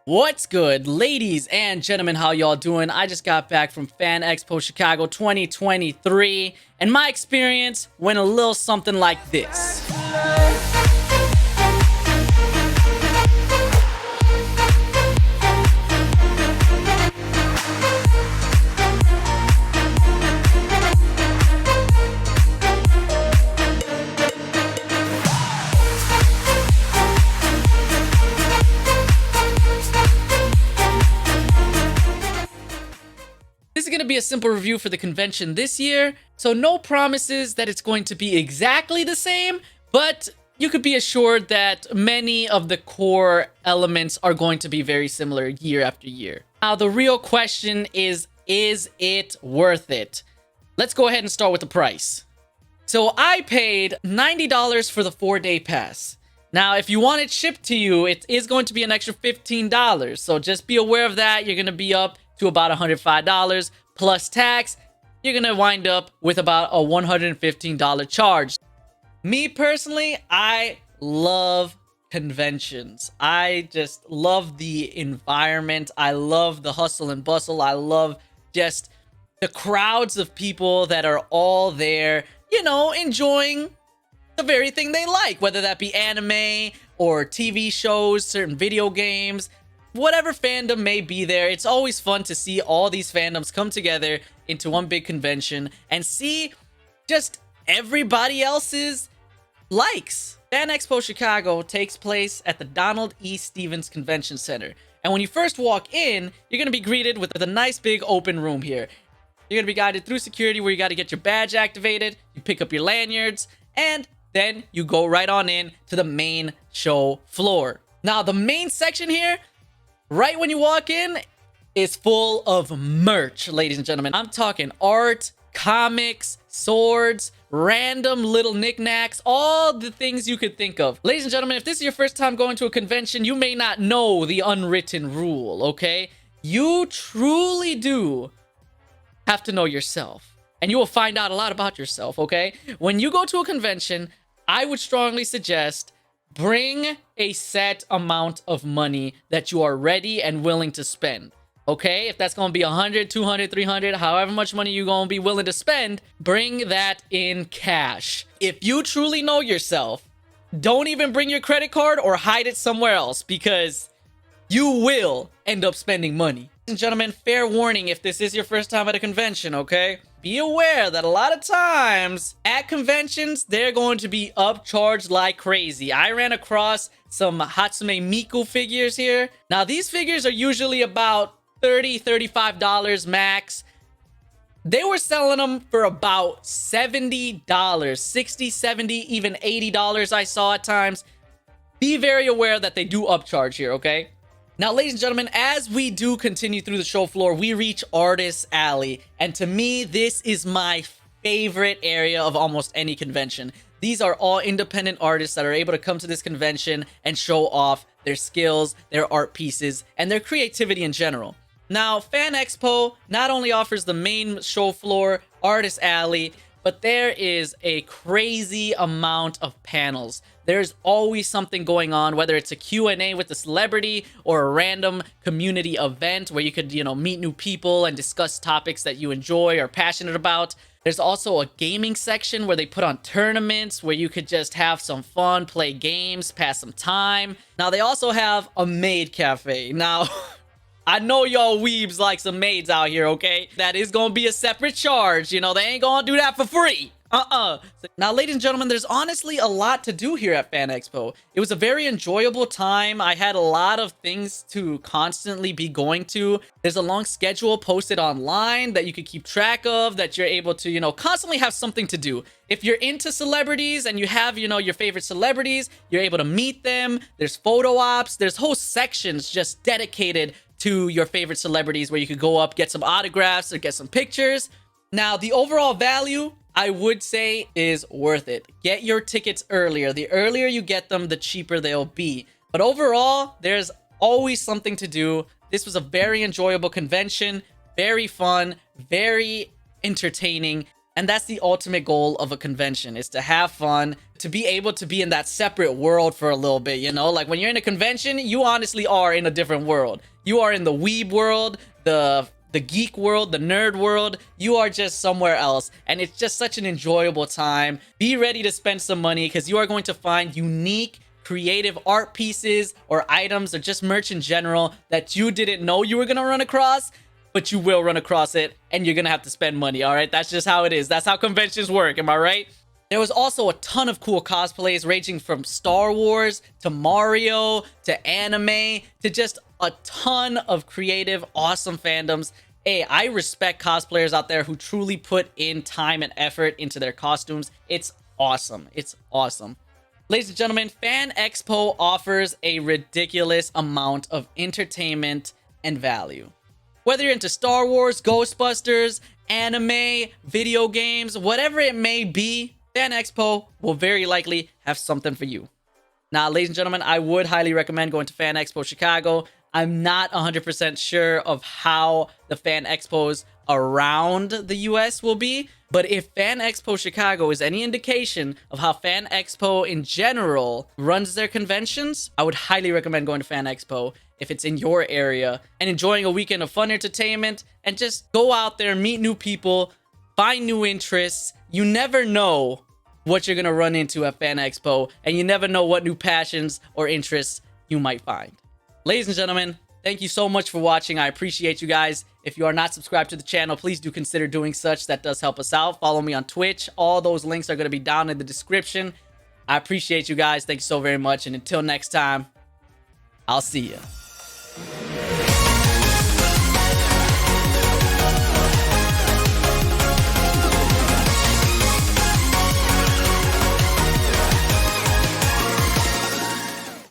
What's good, ladies and gentlemen? How y'all doing? I just got back from FanExpo Chicago 2023, and my experience went a little something like this. This is going to be a simple review for the convention this year, so no promises that it's going to be exactly the same, but you could be assured that many of the core elements are going to be very similar year after year. Now, the real question is it worth it? Let's go ahead and start with the price. So I paid $90 for the 4-day pass. Now, if you want it shipped to you, it is going to be an extra $15. So just be aware of that. You're going to be up to about $105 plus tax. You're going to wind up with about a $115 charge. Me personally, I love conventions. I just love the environment. I love the hustle and bustle. I love just the crowds of people that are all there, you know, enjoying the very thing they like, whether that be anime or TV shows, certain video games, whatever fandom may be there. It's always fun to see all these fandoms come together into one big convention and see just everybody else's likes. FanExpo Chicago takes place at the Donald E. Stevens Convention Center. And when you first walk in, you're going to be greeted with a nice big open room here. You're going to be guided through security where you got to get your badge activated, you pick up your lanyards, and then you go right on in to the main show floor. Now, the main section here, right when you walk in, is full of merch, ladies and gentlemen. I'm talking art, comics, swords, random little knickknacks, all the things you could think of. Ladies and gentlemen, if this is your first time going to a convention, you may not know the unwritten rule, okay? You truly do have to know yourself, and you will find out a lot about yourself, okay? When you go to a convention, I would strongly suggest bring a set amount of money that you are ready and willing to spend, okay? If that's going to be 100, 200, 300, however much money you're going to be willing to spend, bring that in cash. If you truly know yourself, don't even bring your credit card or hide it somewhere else, because you will end up spending money. Ladies and gentlemen, fair warning if this is your first time at a convention, okay? Be aware that a lot of times at conventions, they're going to be upcharged like crazy. I ran across some Hatsume Miku figures here. Now, these figures are usually about $30, $35 max. They were selling them for about $70, $60, $70, even $80 I saw at times. Be very aware that they do upcharge here, okay? Now, ladies and gentlemen, as we do continue through the show floor, we reach Artist Alley. And to me, this is my favorite area of almost any convention. These are all independent artists that are able to come to this convention and show off their skills, their art pieces, and their creativity in general. Now, FanExpo not only offers the main show floor, Artist Alley, but there is a crazy amount of panels. There's always something going on, whether it's a Q&A with a celebrity or a random community event where you could, you know, meet new people and discuss topics that you enjoy or passionate about. There's also a gaming section where they put on tournaments where you could just have some fun, play games, pass some time. Now, they also have a maid cafe. Now, I know y'all weebs like some maids out here, okay? That is gonna be a separate charge. You know, they ain't gonna do that for free. Now, ladies and gentlemen, there's honestly a lot to do here at FanExpo. It was a very enjoyable time. I had a lot of things to constantly be going to. There's a long schedule posted online that you could keep track of, that you're able to, you know, constantly have something to do. If you're into celebrities and you have, you know, your favorite celebrities, you're able to meet them. There's photo ops. There's whole sections just dedicated to your favorite celebrities where you could go up, get some autographs or get some pictures. Now, the overall value, I would say, is worth it. Get your tickets earlier. The earlier you get them, the cheaper they'll be. But overall, there's always something to do. This was a very enjoyable convention, very fun, very entertaining. And that's the ultimate goal of a convention, is to have fun, to be able to be in that separate world for a little bit, you know? Like when you're in a convention, you honestly are in a different world. You are in the weeb world, the geek world, the nerd world. You are just somewhere else. And it's just such an enjoyable time. Be ready to spend some money because you are going to find unique, creative art pieces or items or just merch in general that you didn't know you were going to run across, but you will run across it and you're going to have to spend money. All right. That's just how it is. That's how conventions work. Am I right? There was also a ton of cool cosplays ranging from Star Wars to Mario to anime to just a ton of creative, awesome fandoms. Hey, I respect cosplayers out there who truly put in time and effort into their costumes. It's awesome. It's awesome. Ladies and gentlemen, FanExpo offers a ridiculous amount of entertainment and value. Whether you're into Star Wars, Ghostbusters, anime, video games, whatever it may be, FanExpo will very likely have something for you. Now, ladies and gentlemen, I would highly recommend going to FanExpo Chicago. I'm not 100% sure of how the Fan Expos around the US will be, but if FanExpo Chicago is any indication of how FanExpo in general runs their conventions, I would highly recommend going to FanExpo if it's in your area and enjoying a weekend of fun entertainment and just go out there, meet new people, find new interests. You never know what you're going to run into at FanExpo, and you never know what new passions or interests you might find. Ladies and gentlemen, thank you so much for watching. I appreciate you guys. If you are not subscribed to the channel, please do consider doing such. That does help us out. Follow me on Twitch. All those links are going to be down in the description. I appreciate you guys. Thank you so very much. And until next time, I'll see you.